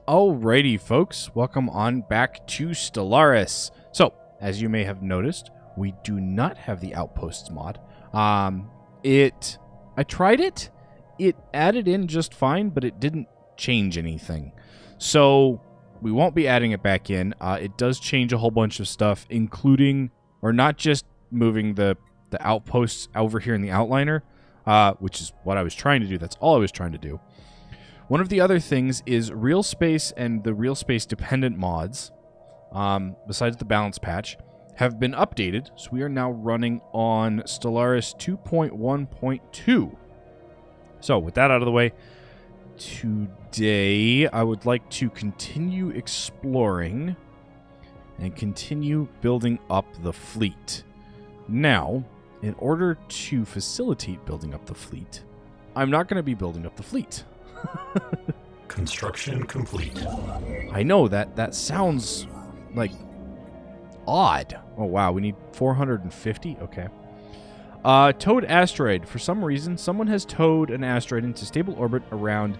Alrighty, folks, welcome on back to Stellaris. So, as you may have noticed, we do not have the Outposts mod. I tried it. It added in just fine, but it didn't change anything. So, we won't be adding it back in. It does change a whole bunch of stuff, including, or not just moving the outposts over here in the outliner, which is what I was trying to do. That's all I was trying to do. One of the other things is real space and the real space dependent mods, besides the balance patch, have been updated. So we are now running on Stellaris 2.1.2. So with that out of the way, today I would like to continue exploring and continue building up the fleet. Now, in order to facilitate building up the fleet, I'm not going to be building up the fleet. Construction complete. I know that sounds like odd. Oh wow, we need 450. Okay. Towed asteroid. For some reason, someone has towed an asteroid into stable orbit around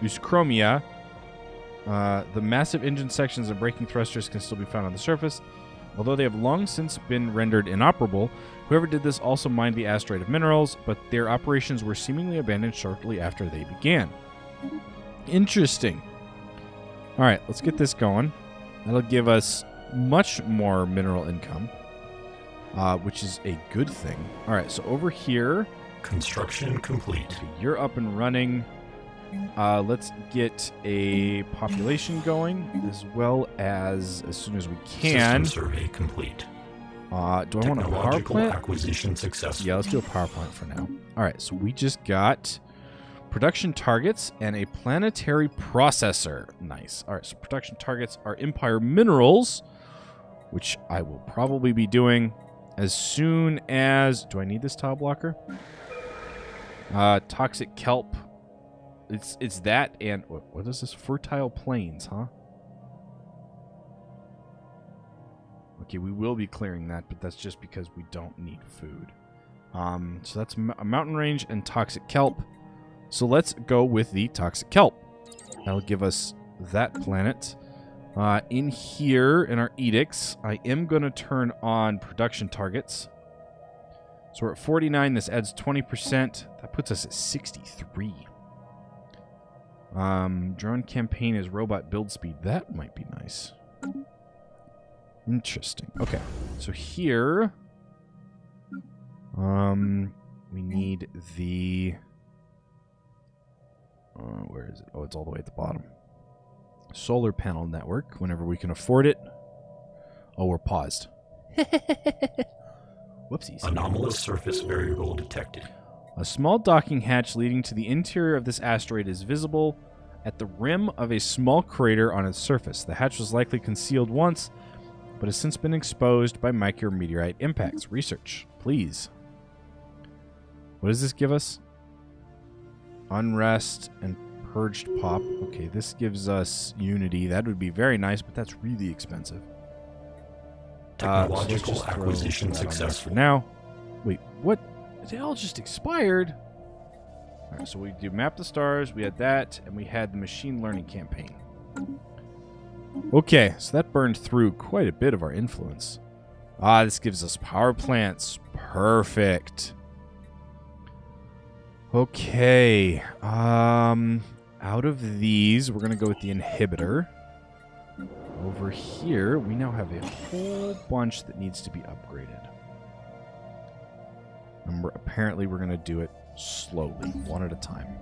Euchromia. The massive engine sections and braking thrusters can still be found on the surface, although they have long since been rendered inoperable. Whoever did this also mined the asteroid of minerals, but their operations were seemingly abandoned shortly after they began. Interesting. All right, let's get this going. That'll give us much more mineral income, which is a good thing. All right, so over here. Construction complete. Okay, you're up and running. Let's get a population going, as well as soon as we can. System survey complete. Do I want a power plant? Acquisition successful. Yeah, let's do a power plant for now. All right, so we just got production targets and a planetary processor. Nice. All right, so production targets are Empire minerals, which I will probably be doing as soon as... Do I need this tile blocker? Toxic kelp. It's that and... What is this? Fertile plains, huh? Okay, we will be clearing that, but that's just because we don't need food. So that's a mountain range and toxic kelp. So let's go with the toxic kelp. That'll give us that planet. In here, in our edicts, I am going to turn on production targets. So we're at 49. This adds 20%. That puts us at 63. Drone campaign is robot build speed. That might be nice. Interesting. Okay. So here, we need the... where is it? Oh, it's all the way at the bottom. Solar panel network, whenever we can afford it. Oh, we're paused. Whoopsies. Anomalous surface variable detected. A small docking hatch leading to the interior of this asteroid is visible at the rim of a small crater on its surface. The hatch was likely concealed once, but has since been exposed by micrometeorite impacts. Research, please. What does this give us? Unrest and purged pop. Okay, this gives us unity. That would be very nice, but that's really expensive. Technological so acquisition successful. For now. Wait, what? They all just expired. All right, so we do map the stars. We had that, and we had the machine learning campaign. Okay, so that burned through quite a bit of our influence. This gives us power plants. Perfect. Okay. Out of these, we're going to go with the inhibitor. Over here, we now have a whole bunch that needs to be upgraded. And apparently, we're going to do it slowly, one at a time.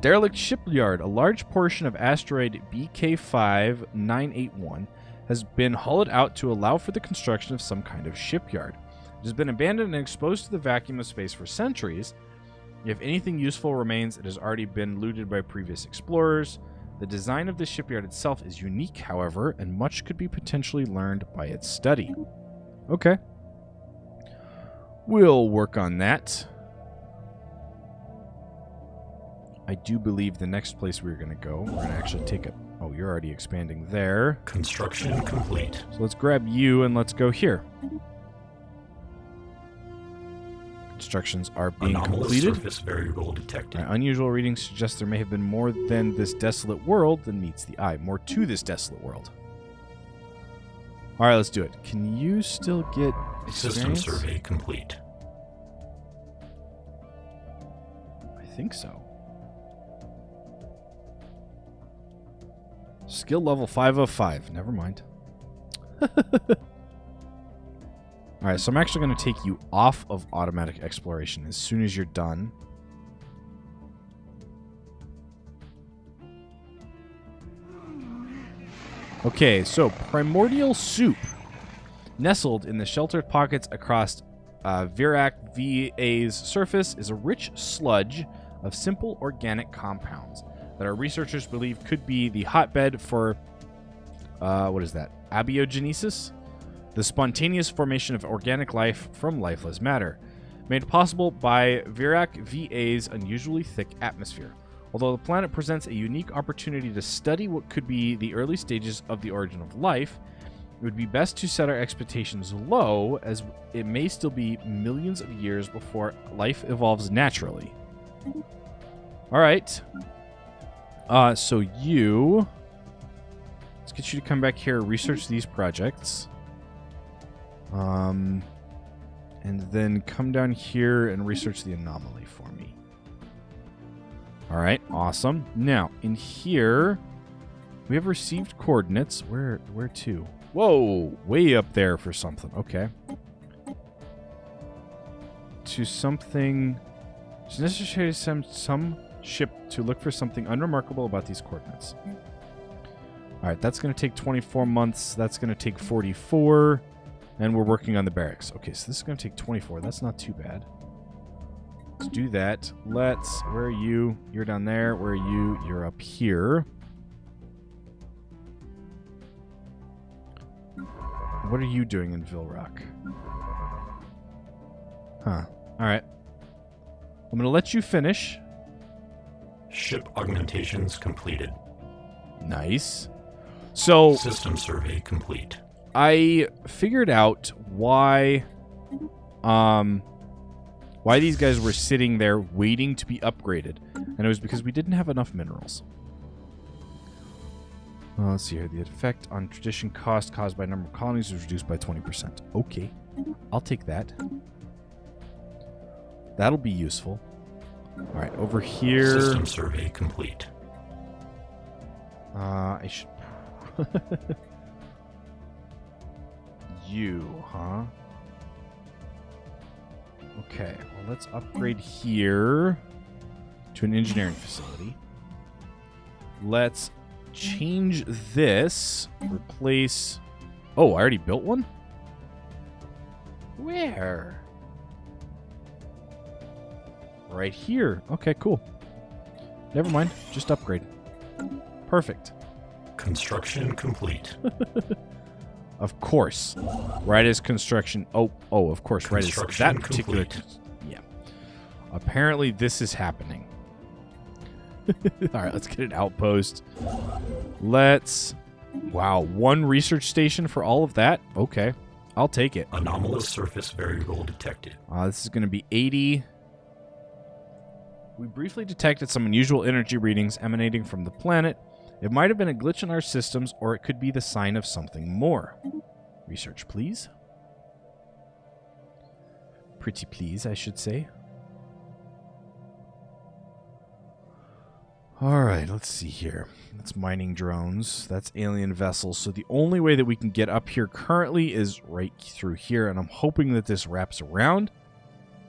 Derelict Shipyard. A large portion of asteroid BK5981 has been hollowed out to allow for the construction of some kind of shipyard. It has been abandoned and exposed to the vacuum of space for centuries. If anything useful remains, it has already been looted by previous explorers. The design of the shipyard itself is unique, however, and much could be potentially learned by its study. Okay. We'll work on that. I do believe the next place we're going to go, we're going to actually take a... Oh, you're already expanding there. Construction complete. So let's grab you and let's go here. constructions are being Anomalous completed. surface variable detected. Unusual readings suggest there may have been more than this desolate world than meets the eye. More to this desolate world. All right, let's do it. Can you still get System experience? survey complete. I think so. Skill level 5 of 5. Never mind. Alright, so I'm actually going to take you off of automatic exploration as soon as you're done. Okay, so primordial soup. Nestled in the sheltered pockets across Virac VA's surface is a rich sludge of simple organic compounds that our researchers believe could be the hotbed for, what is that? Abiogenesis? The spontaneous formation of organic life from lifeless matter, made possible by Virac VA's unusually thick atmosphere. Although the planet presents a unique opportunity to study what could be the early stages of the origin of life, it would be best to set our expectations low, as it may still be millions of years before life evolves naturally. All right. So let's get you to come back here, research these projects. And then come down here and research the anomaly for me. All right, awesome. Now, in here, we have received coordinates. Where to? Whoa, way up there for something. Okay. To something. It's necessary to send some ship to look for something unremarkable about these coordinates. All right, that's going to take 24 months. That's going to take 44. And we're working on the barracks. Okay, so this is going to take 24. That's not too bad. Let's do that. Where are you? You're down there. Where are you? You're up here. What are you doing in Vilrock? Huh. All right. I'm going to let you finish. Ship augmentations completed. Nice. So System survey complete. I figured out why these guys were sitting there waiting to be upgraded, and it was because we didn't have enough minerals. Let's see here. The effect on tradition cost caused by number of colonies was reduced by 20%. Okay, I'll take that. That'll be useful. All right, over here. System survey complete. I should. You, huh? Okay, well, let's upgrade here to an engineering facility. Let's change this. Replace... Oh, I already built one? Where? Right here. Okay, cool. Never mind. Just upgrade. Perfect. Construction complete. Of course. Right as construction... Oh, of course. Right as that particular... Complete. Yeah. Apparently, this is happening. All right, let's get an outpost. Let's... Wow, one research station for all of that? Okay. I'll take it. Anomalous surface variable detected. This is going to be 80. We briefly detected some unusual energy readings emanating from the planet. It might have been a glitch in our systems, or it could be the sign of something more. Research, please. Pretty please, I should say. Alright, let's see here. That's mining drones. That's alien vessels. So the only way that we can get up here currently is right through here, and I'm hoping that this wraps around.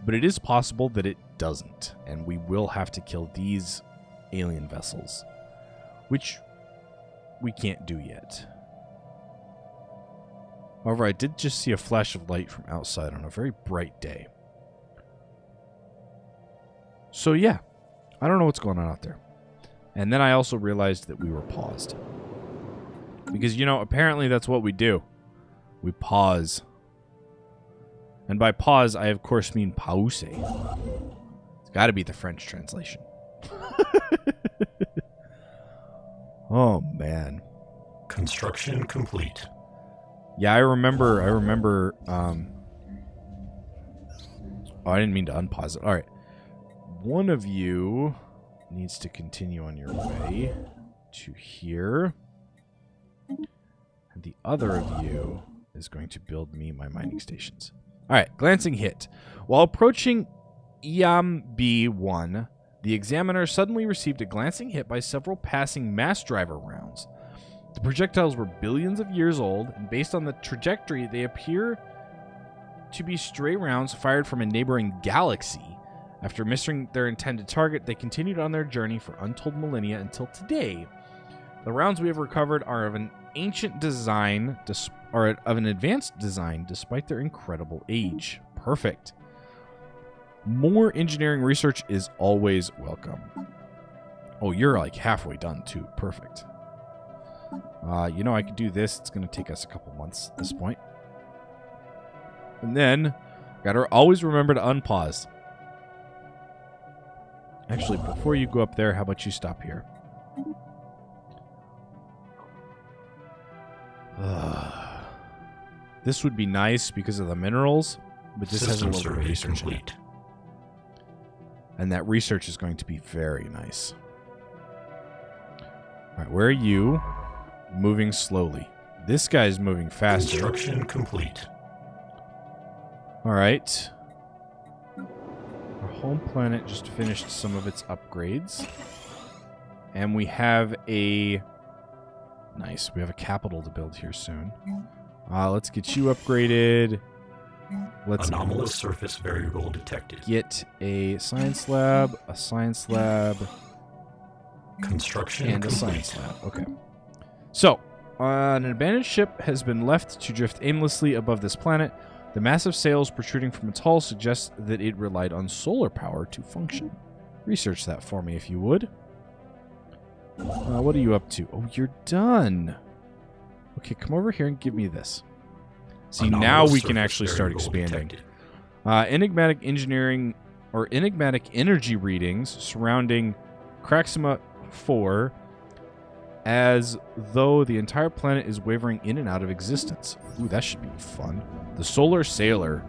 But it is possible that it doesn't, and we will have to kill these alien vessels. Which we can't do yet. However, I did just see a flash of light from outside on a very bright day. So yeah, I don't know what's going on out there. And then I also realized that we were paused. Because, you know, apparently that's what we do. We pause. And by pause, I of course mean pause. It's got to be the French translation. Oh, man. Construction complete. Yeah, I remember, Oh, I didn't mean to unpause it. All right. One of you needs to continue on your way to here. And the other of you is going to build me my mining stations. All right, glancing hit. While approaching B1, the examiner suddenly received a glancing hit by several passing mass driver rounds. The projectiles were billions of years old, and based on the trajectory, they appear to be stray rounds fired from a neighboring galaxy. After missing their intended target, they continued on their journey for untold millennia until today. The rounds we have recovered are of an ancient design, or of an advanced design, despite their incredible age. Perfect. More engineering research is always welcome. Oh, you're like halfway done too. Perfect. You know, I could do this. It's going to take us a couple months at this point. And then, gotta always remember to unpause. Actually, before you go up there, how about you stop here? This would be nice because of the minerals, but this has a little bit of research in it. And that research is going to be very nice. All right, where are you? Moving slowly. This guy's moving faster. Construction complete. All right. Our home planet just finished some of its upgrades. And we have a... Nice. We have a capital to build here soon. Let's get you upgraded. Let's Anomalous surface variable detected. get a science lab, Construction and complete. a science lab. Okay. So, an abandoned ship has been left to drift aimlessly above this planet. The massive sails protruding from its hull suggest that it relied on solar power to function. Research that for me if you would. What are you up to? Oh, you're done. Okay, come over here and give me this. See, now we can actually start expanding. Enigmatic engineering or enigmatic energy readings surrounding Craxima 4 as though the entire planet is wavering in and out of existence. Ooh, that should be fun. The Solar Sailor.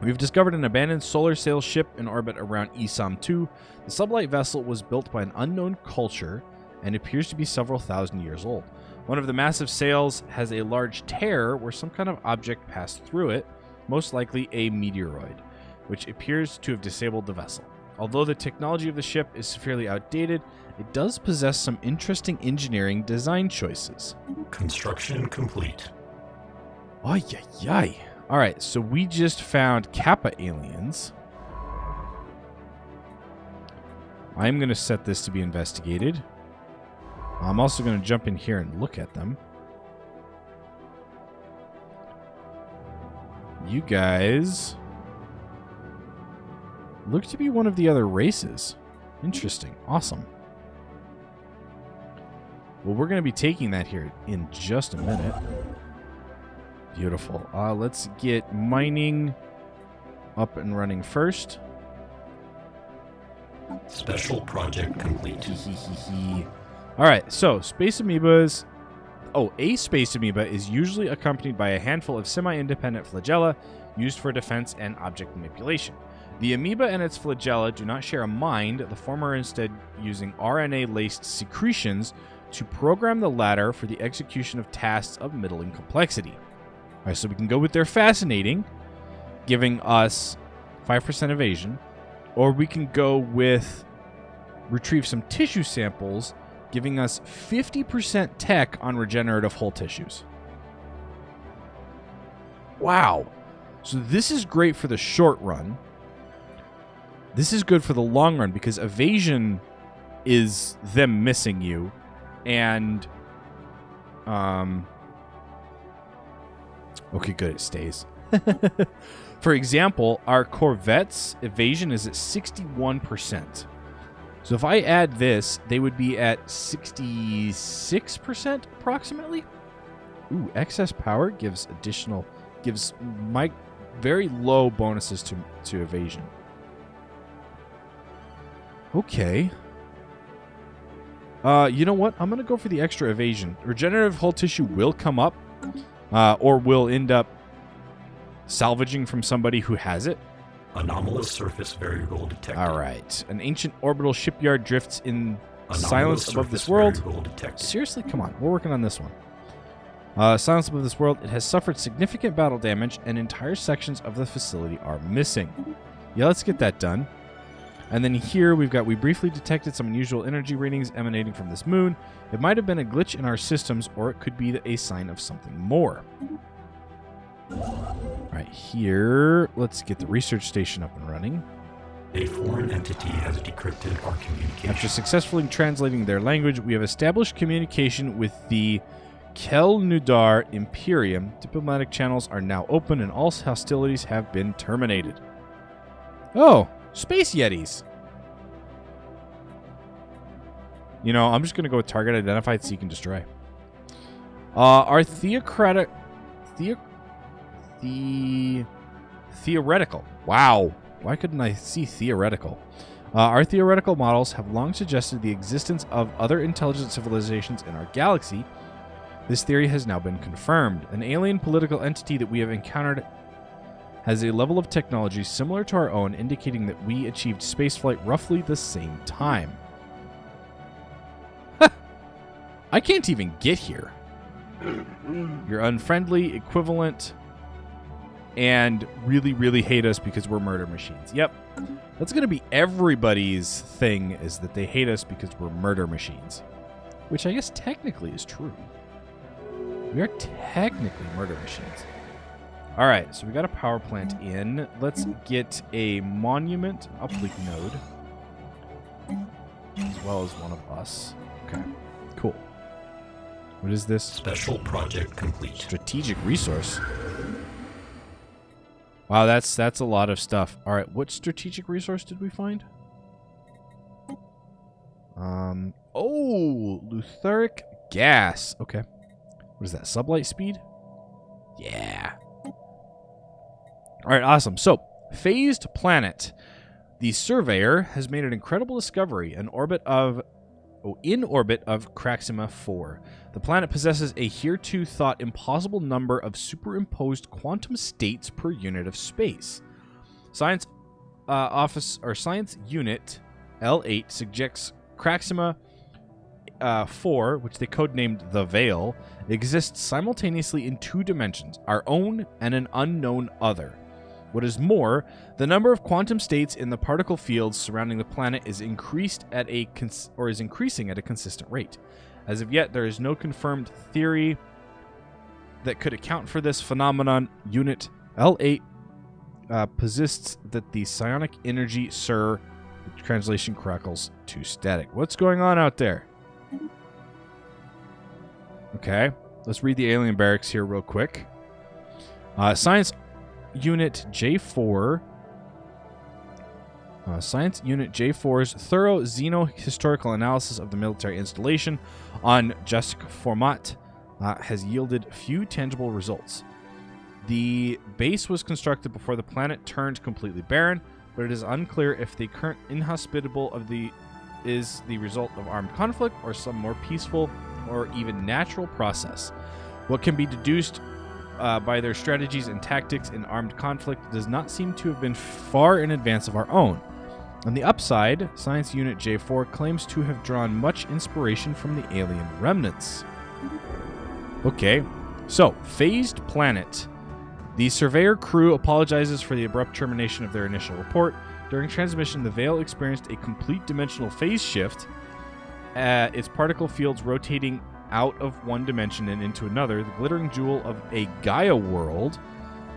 We've discovered an abandoned solar sail ship in orbit around Isam 2. The sublight vessel was built by an unknown culture and appears to be several thousand years old. One of the massive sails has a large tear where some kind of object passed through it, most likely a meteoroid, which appears to have disabled the vessel. Although the technology of the ship is severely outdated, it does possess some interesting engineering design choices. Construction complete. Ay, ay, ay. All right, so we just found Kappa aliens. I'm going to set this to be investigated. I'm also going to jump in here and look at them. You guys look to be one of the other races. Interesting. Awesome. Well, we're going to be taking that here in just a minute. Beautiful. Let's get mining up and running first. Special project complete. All right, so space amoebas. Oh, a space amoeba is usually accompanied by a handful of semi-independent flagella used for defense and object manipulation. The amoeba and its flagella do not share a mind, the former instead using RNA-laced secretions to program the latter for the execution of tasks of middling complexity. All right, so we can go with their fascinating, giving us 5% evasion, or we can go with retrieve some tissue samples, giving us 50% tech on regenerative whole tissues. Wow. So this is great for the short run. This is good for the long run because evasion is them missing you. And, okay, good, it stays. For example, our Corvette's evasion is at 61%. So if I add this, they would be at 66% approximately. Ooh, excess power gives my very low bonuses to evasion. Okay. You know what? I'm going to go for the extra evasion. Regenerative hull tissue will come up, or will end up salvaging from somebody who has it. Anomalous surface variable detected. All right. An ancient orbital shipyard drifts in Anomalous silence above this surface world. variable detected. Seriously? Come on. We're working on this one. Silence above this world. It has suffered significant battle damage, and entire sections of the facility are missing. Yeah, let's get that done. And then here we've got, we briefly detected some unusual energy readings emanating from this moon. It might have been a glitch in our systems, or it could be a sign of something more. All right, here, let's get the research station up and running. A foreign entity has decrypted our communication. After successfully translating their language, we have established communication with the Kel-Nudar Imperium. Diplomatic channels are now open, and all hostilities have been terminated. Oh, space yetis. You know, I'm just going to go with target identified, seek, and destroy. Our theocratic... Theoretical. Wow. Why couldn't I see theoretical? Our theoretical models have long suggested the existence of other intelligent civilizations in our galaxy. This theory has now been confirmed. An alien political entity that we have encountered has a level of technology similar to our own, indicating that we achieved spaceflight roughly the same time. I can't even get here. You're unfriendly, equivalent, and really, really hate us because we're murder machines. Yep. That's going to be everybody's thing, is that they hate us because we're murder machines. Which I guess technically is true. We are technically murder machines. All right, so we got a power plant in. Let's get a monument uplink node, as well as one of us. Okay, cool. What is this? Special project complete. Strategic resource. Wow, that's a lot of stuff. All right, what strategic resource did we find? Oh, Lutheric gas. Okay. What is that? Sublight speed? Yeah. All right, awesome. So, phased planet. The Surveyor has made an incredible discovery, in orbit of Craxima 4. The planet possesses a hereto thought impossible number of superimposed quantum states per unit of space. Science Science Unit L8 suggests Craxima 4, which they codenamed the Veil, exists simultaneously in two dimensions, our own and an unknown other. What is more, the number of quantum states in the particle fields surrounding the planet is increasing at a consistent rate. As of yet, there is no confirmed theory that could account for this phenomenon. Unit L8 persists that the psionic energy translation crackles to static. What's going on out there? Okay, let's read the alien barracks here real quick. Science Unit J4. Science Unit J4's thorough xeno-historical analysis of the military installation on Jusk Format has yielded few tangible results. The base was constructed before the planet turned completely barren, but it is unclear if the current inhospitable is the result of armed conflict or some more peaceful or even natural process. What can be deduced by their strategies and tactics in armed conflict does not seem to have been far in advance of our own. On the upside, Science Unit J4 claims to have drawn much inspiration from the alien remnants. Okay, so, phased planet. The Surveyor crew apologizes for the abrupt termination of their initial report. During transmission, the Veil experienced a complete dimensional phase shift, its particle fields rotating out of one dimension and into another. The glittering jewel of a Gaia world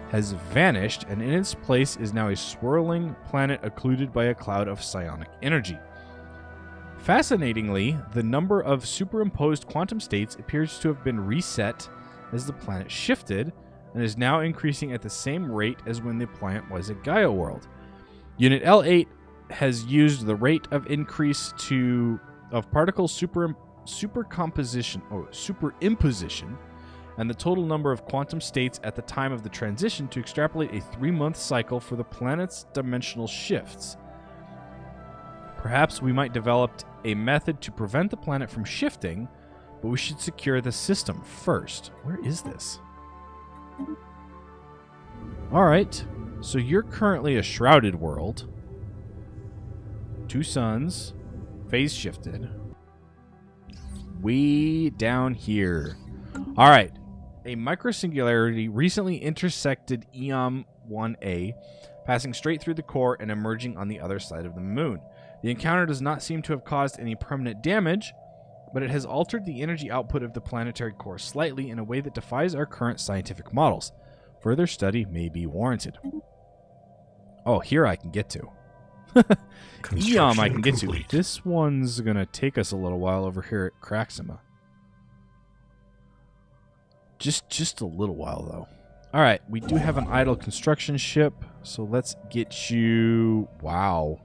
has vanished, and in its place is now a swirling planet occluded by a cloud of psionic energy. Fascinatingly, the number of superimposed quantum states appears to have been reset as the planet shifted, and is now increasing at the same rate as when the planet was a Gaia world. Unit L8 has used the rate of increase of particle superimposition, and the total number of quantum states at the time of the transition to extrapolate a 3-month cycle for the planet's dimensional shifts. Perhaps we might develop a method to prevent the planet from shifting, but we should secure the system first. Where is this? All right. So you're currently a shrouded world. 2 suns. Phase shifted. Way down here. All right. A microsingularity recently intersected EOM 1A, passing straight through the core and emerging on the other side of the moon. The encounter does not seem to have caused any permanent damage, but it has altered the energy output of the planetary core slightly in a way that defies our current scientific models. Further study may be warranted. Oh, here I can get to. EOM I can get to. This one's going to take us a little while over here at Craxima. Just a little while, though. All right, we do have an idle construction ship, so let's get you... Wow.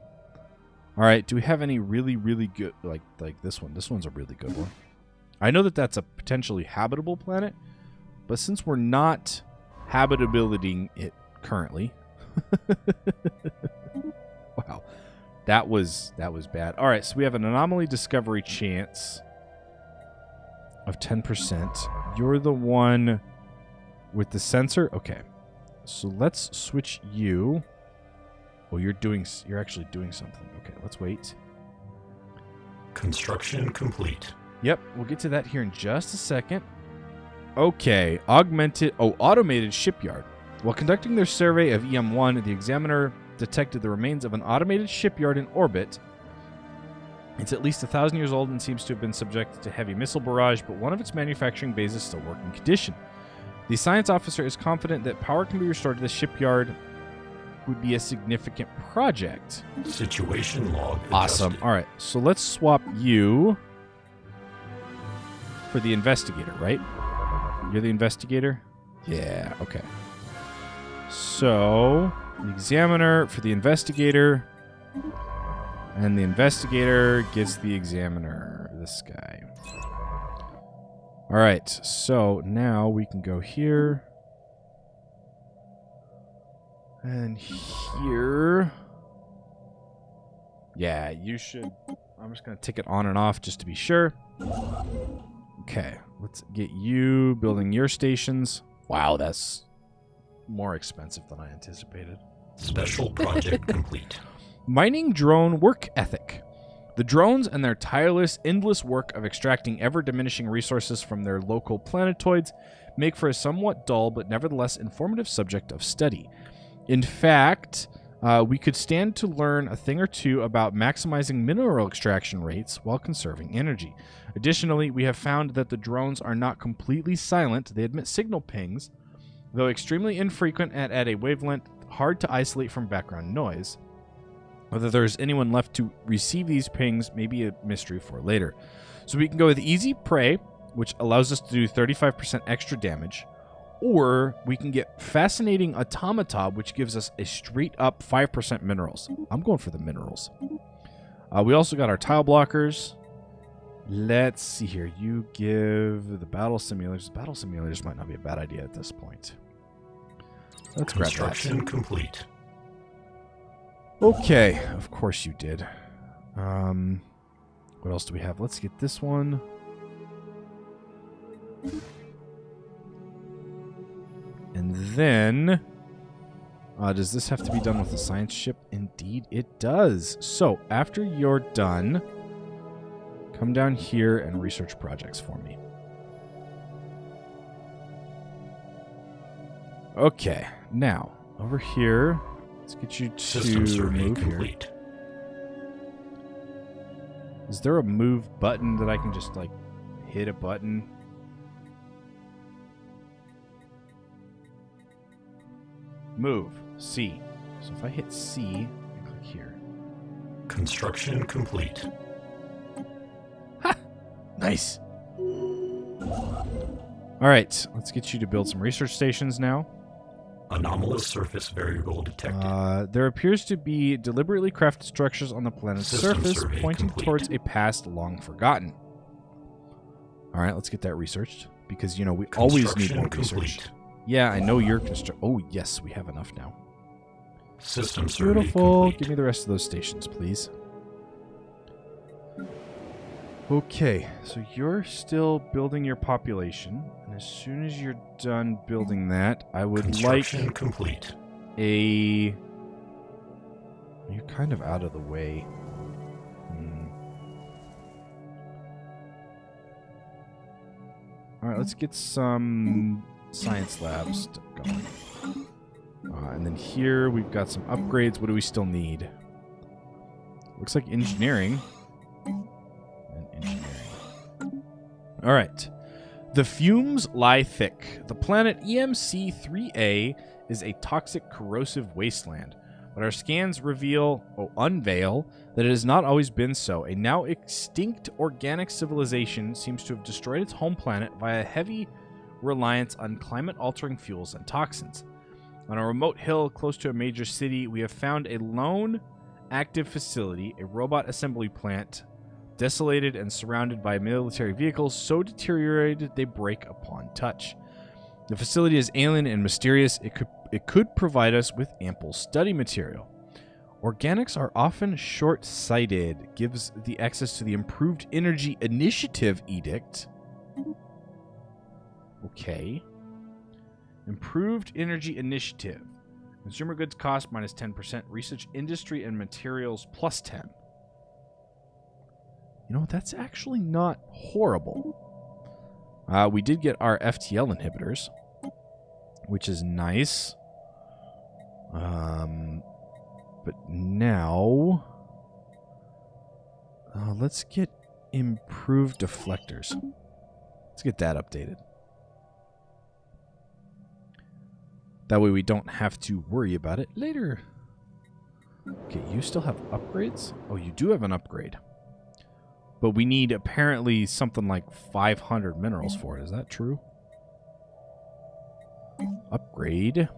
All right, do we have any really, really good... Like this one. This one's a really good one. I know that that's a potentially habitable planet, but since we're not habitabilitying it currently... Wow. That was bad. All right, so we have an anomaly discovery chance of 10%. You're the one with the sensor? Okay. So let's switch you. Oh, you're actually doing something. Okay, let's wait. Construction complete. Yep, we'll get to that here in just a second. Okay, automated shipyard. While conducting their survey of EM1, the examiner detected the remains of an automated shipyard in orbit. It's at least 1,000 years old and seems to have been subjected to heavy missile barrage, but one of its manufacturing bays is still working condition. The science officer is confident that power can be restored to the shipyard. Would be a significant project. Situation log awesome. adjusted. All right, so let's swap you for the investigator, right? You're the investigator? Yeah, okay. So, the examiner for the investigator, and the investigator gets the examiner, this guy. All right, so now we can go here. And here. Yeah, you should. I'm just going to tick it on and off just to be sure. Okay, let's get you building your stations. Wow, that's more expensive than I anticipated. Special project complete. Mining drone work ethic. The drones and their tireless, endless work of extracting ever-diminishing resources from their local planetoids make for a somewhat dull but nevertheless informative subject of study. In fact, we could stand to learn a thing or two about maximizing mineral extraction rates while conserving energy. Additionally, we have found that the drones are not completely silent. They emit signal pings, though extremely infrequent and at a wavelength hard to isolate from background noise. Whether there's anyone left to receive these pings may be a mystery for later. So we can go with Easy Prey, which allows us to do 35% extra damage. Or we can get Fascinating Automata, which gives us a straight-up 5% minerals. I'm going for the minerals. We also got our tile blockers. Let's see here. You give the battle simulators. The battle simulators might not be a bad idea at this point. Let's grab that. Construction complete. Okay, of course you did. What else do we have? Let's get this one. And then, does this have to be done with the science ship? Indeed, it does. So, after you're done, come down here and research projects for me. Okay, now, over here, let's get you to move complete. Here. Is there a move button that I can just, like, hit a button? Move. C. So if I hit C and click here. Construction complete. Ha! Nice. All right. Let's get you to build some research stations now. Anomalous surface variable detected. There appears to be deliberately crafted structures on the planet's surface pointing towards a past long forgotten. All right. Let's get that researched because, you know, we always need more research. Yeah, I know you're Oh, yes, we have enough now. System survey beautiful. complete. Give me the rest of those stations, please. Okay, so you're still building your population, and as soon as you're done building that, I would like complete. a... You're kind of out of the way. All right, let's get some science labs going. And then here we've got some upgrades. What do we still need? Looks like engineering. And engineering. All right. The fumes lie thick. The planet EMC-3A is a toxic, corrosive wasteland. But our scans unveil that it has not always been so. A now extinct organic civilization seems to have destroyed its home planet via heavy reliance on climate-altering fuels and toxins. On a remote hill close to a major city, we have found a lone active facility, a robot assembly plant, desolated and surrounded by military vehicles so deteriorated they break upon touch. The facility is alien and mysterious. It could provide us with ample study material. Organics are often short-sighted. Gives the access to the Improved Energy Initiative Edict. Okay. Improved Energy Initiative. Consumer goods cost minus 10%. Research industry and materials plus 10. You know, that's actually not horrible. We did get our FTL inhibitors, which is nice. But now, let's get improved deflectors. Let's get that updated. That way we don't have to worry about it later. Okay, you still have upgrades? Oh, you do have an upgrade. But we need apparently something like 500 minerals for it. Is that true? Upgrade.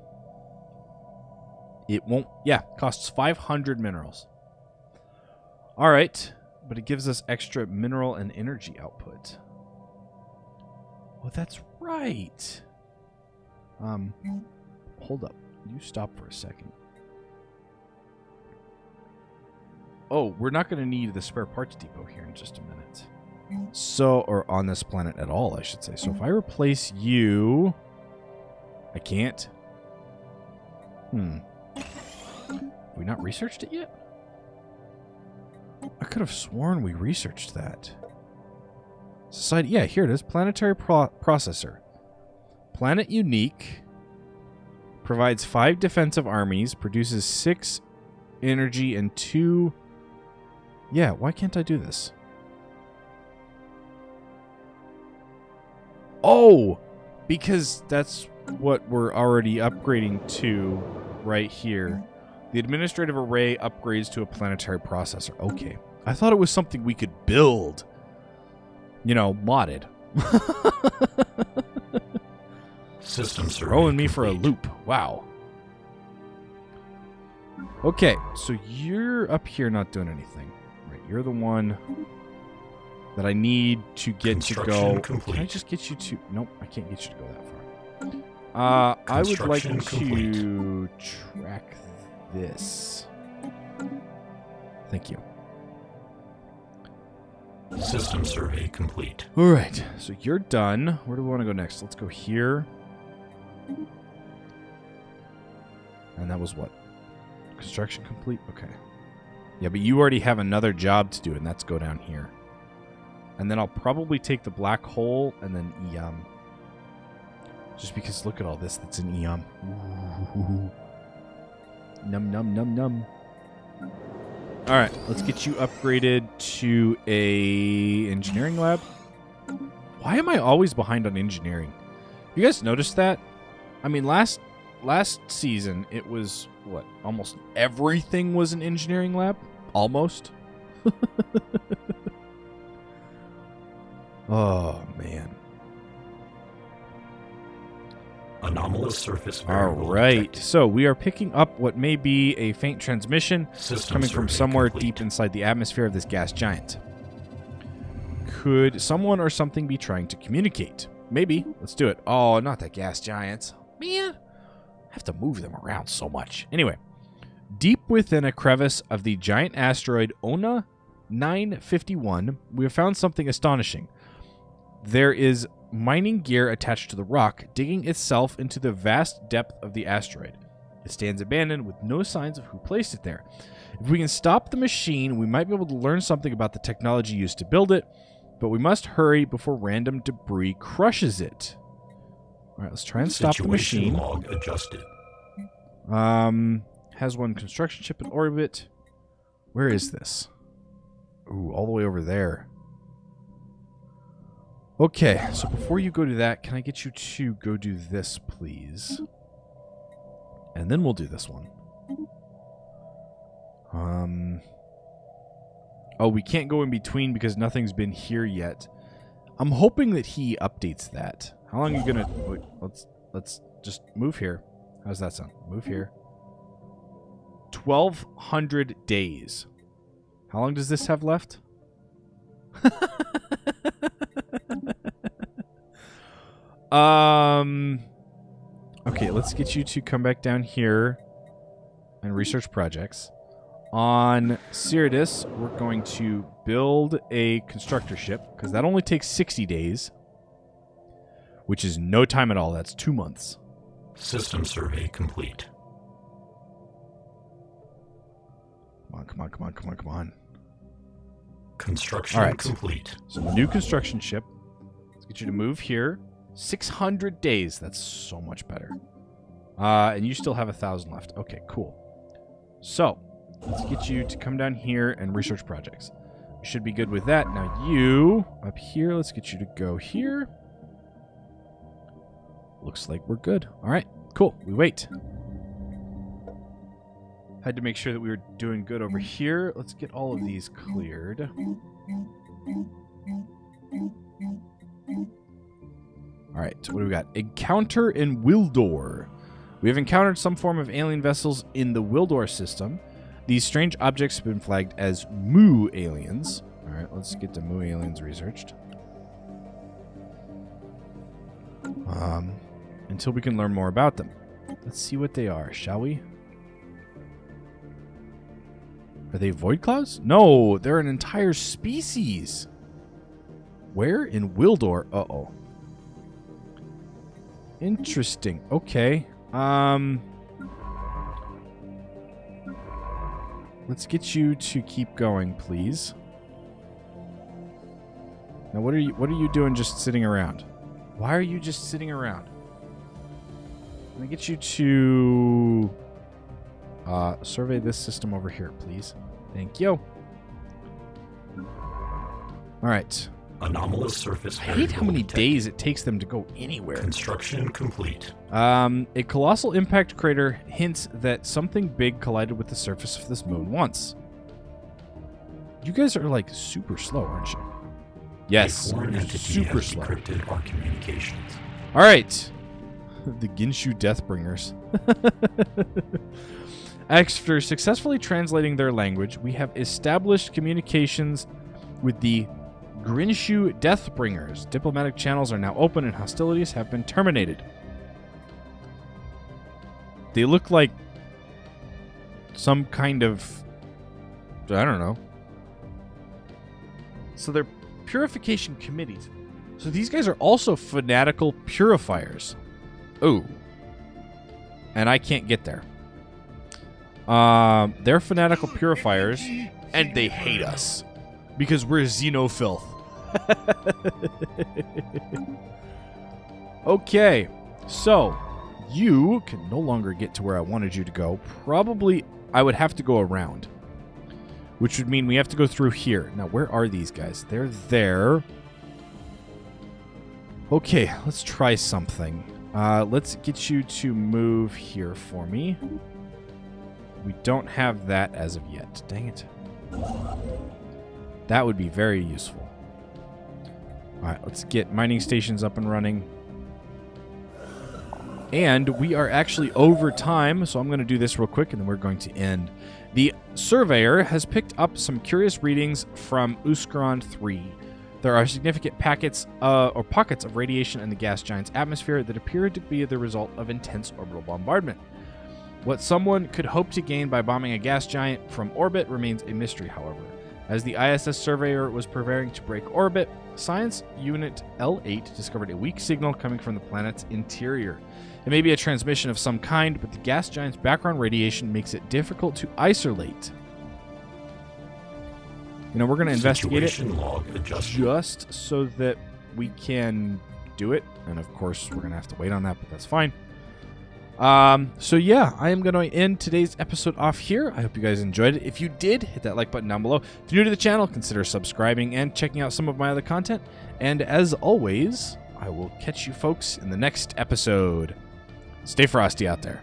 It won't... Yeah, costs 500 minerals. Alright. But it gives us extra mineral and energy output. Oh, that's right. Hold up. You stop for a second. Oh, we're not going to need the spare parts depot here in just a minute. So, or on this planet at all, I should say. So if I replace you... I can't. Have we not researched it yet? I could have sworn we researched that. Society, yeah, here it is. Planetary processor. Planet unique. Provides 5 defensive armies. Produces 6 energy and 2... Yeah, why can't I do this? Oh! Because that's what we're already upgrading to right here. The administrative array upgrades to a planetary processor. Okay. I thought it was something we could build. You know, modded. Systems throwing me for a loop. Wow. Okay, so you're up here not doing anything. Right, you're the one that I need to get to go. Complete. Can I just get you to... Nope, I can't get you to go that far. I would like to track this. Thank you. System survey complete. All right, so you're done. Where do we want to go next? Let's go here. And that was what? Construction complete? Okay. Yeah, but you already have another job to do, and that's go down here. And then I'll probably take the black hole and then EM. Just because look at all this that's in EM. Ooh. Num, num, num, num. All right, let's get you upgraded to a engineering lab. Why am I always behind on engineering? You guys noticed that? I mean, last season, it was, what, almost everything was an engineering lab? Almost. Oh, man. Anomalous surface All variable right, detected. so we are picking up what may be a faint transmission System coming from survey somewhere complete. deep inside the atmosphere of this gas giant. Could someone or something be trying to communicate? Maybe. Let's do it. Oh, not the gas giants. Man, I have to move them around so much. Anyway, deep within a crevice of the giant asteroid Ona 951, we have found something astonishing. There is mining gear attached to the rock, digging itself into the vast depth of the asteroid. It stands abandoned with no signs of who placed it there. If we can stop the machine, we might be able to learn something about the technology used to build it, but we must hurry before random debris crushes it. All right, let's try and stop the machine. Log adjusted. Has one construction ship in orbit. Where is this? Ooh, all the way over there. Okay, so before you go to that, can I get you to go do this, please? And then we'll do this one. Oh, we can't go in between because nothing's been here yet. I'm hoping that he updates that. How long are you gonna... Wait, let's just move here. How's that sound? Move here. 1,200 days. How long does this have left? Okay, let's get you to come back down here and research projects. On Cyrodius, we're going to build a constructor ship, because that only takes 60 days, which is no time at all. That's 2 months. System survey complete. Come on. Construction complete. So the new construction ship. Let's get you to move here. 600 days. That's so much better. And you still have 1,000 left. Okay, cool. So, let's get you to come down here and research projects. We should be good with that. Now you, up here, let's get you to go here. Looks like we're good. All right, cool. We wait. Had to make sure that we were doing good over here. Let's get all of these cleared. All right, so what do we got? Encounter in Wildor. We have encountered some form of alien vessels in the Wildor system. These strange objects have been flagged as Mu aliens. All right, let's get the Mu aliens researched. Until we can learn more about them. Let's see what they are, shall we? Are they void clouds? No, they're an entire species. Where? In Wildor. Uh-oh. Interesting. Okay. Let's get you to keep going, please. Now, what are you doing just sitting around? Why are you just sitting around? Let me get you to survey this system over here, please. Thank you. All right. Anomalous surface. I hate how many days it takes them to go anywhere. Construction complete. A colossal impact crater hints that something big collided with the surface of this moon once. You guys are like super slow, aren't you? Yes, A foreign entity super has slow. decrypted our communications. All right. The Ginshu Deathbringers. After successfully translating their language, we have established communications with the Grinshu Deathbringers. Diplomatic channels are now open and hostilities have been terminated. They look like some kind of... I don't know. So they're purification committees. So these guys are also fanatical purifiers. Ooh. And I can't get there. They're fanatical purifiers, and they hate us. Because we're xenofilth. Okay, so you can no longer get to where I wanted you to go. Probably I would have to go around, which would mean we have to go through here. Now, where are these guys? They're there. Okay, let's try something. Let's get you to move here for me. We don't have that as of yet. Dang it. That would be very useful. All right, let's get mining stations up and running. And we are actually over time, so I'm going to do this real quick, and then we're going to end. The surveyor has picked up some curious readings from Uskron 3. There are significant packets or pockets of radiation in the gas giant's atmosphere that appear to be the result of intense orbital bombardment. What someone could hope to gain by bombing a gas giant from orbit remains a mystery, however. As the ISS surveyor was preparing to break orbit, Science Unit L8 discovered a weak signal coming from the planet's interior. It may be a transmission of some kind, but the gas giant's background radiation makes it difficult to isolate. We're going to investigate it Log adjusted. just so that we can do it. And of course, we're going to have to wait on that, but that's fine. So yeah, I am going to end today's episode off here. I hope you guys enjoyed it. If you did, hit that like button down below. If you're new to the channel, consider subscribing and checking out some of my other content. And as always, I will catch you folks in the next episode. Stay frosty out there.